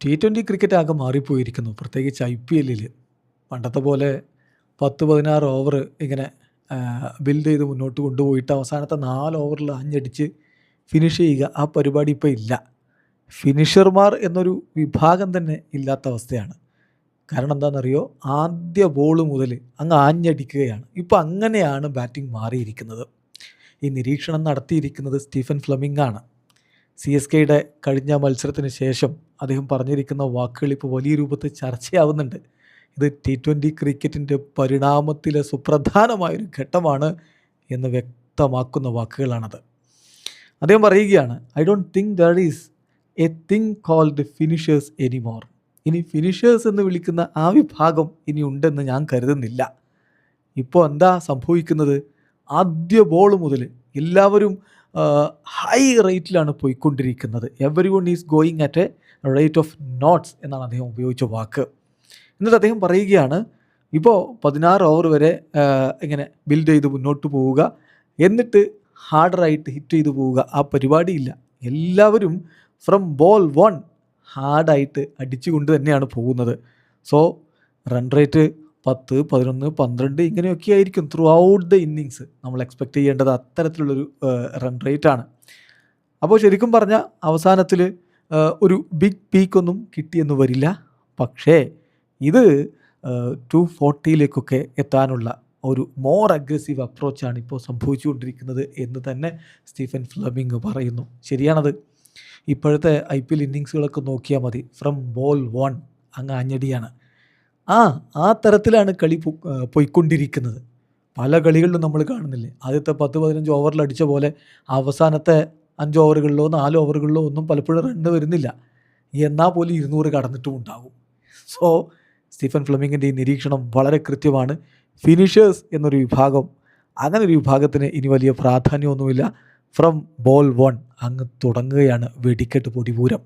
T20 cricket ആകെ മാറിപ്പോയിരിക്കുന്നു. പ്രത്യേകിച്ച് IPLൽ. പണ്ടത്തെ പോലെ 10, 16 ഓവർ ഇങ്ങനെ ബിൽഡ് ചെയ്ത് മുന്നോട്ട് കൊണ്ടുപോയിട്ട് അവസാനത്തെ 4 ഓവറിൽ ആഞ്ഞടിച്ച് ഫിനിഷ് ചെയ്യുക. ആ പരിപാടി ഇപ്പോൾ ഇല്ല. ഫിനിഷർമാർ എന്നൊരു വിഭാഗം തന്നെ ഇല്ലാത്ത അവസ്ഥയാണ്. കാരണം എന്താണെന്നറിയോ? ആദ്യ ബോൾ മുതൽ അങ്ങ് ആഞ്ഞടിക്കുകയാണ്. ഇപ്പോൾ അങ്ങനെയാണ് ബാറ്റിംഗ് മാറിയിരിക്കുന്നത്. ഈ നിരീക്ഷണം നടത്തിയിരിക്കുന്നത് സ്റ്റീഫൻ ഫ്ലെമിംഗ് ആണ്. CSKയുടെ കഴിഞ്ഞ മത്സരത്തിന് ശേഷം അദ്ദേഹം പറഞ്ഞിരിക്കുന്ന വാക്കുകൾ ഇപ്പോൾ വലിയ രൂപത്തിൽ ചർച്ചയാവുന്നുണ്ട്. ഇത് T20 ക്രിക്കറ്റിൻ്റെ പരിണാമത്തിലെ സുപ്രധാനമായൊരു ഘട്ടമാണ് എന്ന് വ്യക്തമാക്കുന്ന വാക്കുകളാണത്. അദ്ദേഹം പറയുകയാണ്, I don't think there is a thing called finishers anymore. ഇനി ഫിനിഷേഴ്സ് എന്ന് വിളിക്കുന്ന ആ വിഭാഗം ഇനി ഉണ്ടെന്ന് ഞാൻ കരുതുന്നില്ല. ഇപ്പോൾ എന്താ സംഭവിക്കുന്നത്? ആദ്യ ബോൾ മുതൽ എല്ലാവരും ഹൈ റേറ്റിലാണ് പോയിക്കൊണ്ടിരിക്കുന്നത്. Every one is going at A rate of notes എന്നാണ് അദ്ദേഹം ഉപയോഗിച്ച വാക്ക്. എന്നിട്ട് അദ്ദേഹം പറയുകയാണ്, ഇപ്പോൾ 16 ഓവർ വരെ ഇങ്ങനെ ബിൽഡ് ചെയ്ത് മുന്നോട്ട് പോവുക, എന്നിട്ട് ഹാർഡറായിട്ട് ഹിറ്റ് ചെയ്ത് പോവുക, ആ പരിപാടിയില്ല. എല്ലാവരും ഫ്രം ബോൾ 1 ഹാർഡായിട്ട് അടിച്ചുകൊണ്ട് തന്നെയാണ് പോകുന്നത്. സോ റൺ റേറ്റ് 10, 11, 12 ഇങ്ങനെയൊക്കെ ആയിരിക്കും ത്രൂ ഔട്ട് ദ ഇന്നിങ്സ്. നമ്മൾ എക്സ്പെക്റ്റ് ചെയ്യേണ്ടത് അത്തരത്തിലുള്ളൊരു റൺ റേറ്റാണ്. അപ്പോൾ ശരിക്കും പറഞ്ഞാൽ അവസാനത്തിൽ ഒരു ബിഗ് പീക്കൊന്നും കിട്ടിയെന്ന് വരില്ല. പക്ഷേ ഇത് 240 എത്താനുള്ള ഒരു മോർ അഗ്രസീവ് അപ്രോച്ചാണ് ഇപ്പോൾ സംഭവിച്ചുകൊണ്ടിരിക്കുന്നത് എന്ന് തന്നെ സ്റ്റീഫൻ ഫ്ലെമിംഗ് പറയുന്നു. ശരിയാണത്. ഇപ്പോഴത്തെ IPL ഇന്നിങ്സുകളൊക്കെ നോക്കിയാൽ മതി. ഫ്രം ബോൾ 1 അങ്ങ് ആഞ്ഞടിയാണ്. ആ തരത്തിലാണ് കളി പോയിക്കൊണ്ടിരിക്കുന്നത്. പല കളികളിലും നമ്മൾ കാണുന്നില്ലേ, ആദ്യത്തെ 10, 15 ഓവറിൽ അടിച്ച പോലെ അവസാനത്തെ 5 ഓവറുകളിലോ 4 ഓവറുകളിലോ ഒന്നും പലപ്പോഴും റണ്ണ് വരുന്നില്ല. എന്നാൽ പോലും 200 കടന്നിട്ടും ഉണ്ടാകും. സോ സ്റ്റീഫൻ ഫ്ലെമിങ്ങിൻ്റെ ഈ നിരീക്ഷണം വളരെ കൃത്യമാണ്. ഫിനിഷേഴ്സ് എന്നൊരു വിഭാഗം, അങ്ങനെ ഒരു വിഭാഗത്തിന് ഇനി വലിയ പ്രാധാന്യമൊന്നുമില്ല. ഫ്രം ബോൾ 1 അങ്ങ് തുടങ്ങുകയാണ് വെടിക്കെട്ട് പൊടിപൂരം.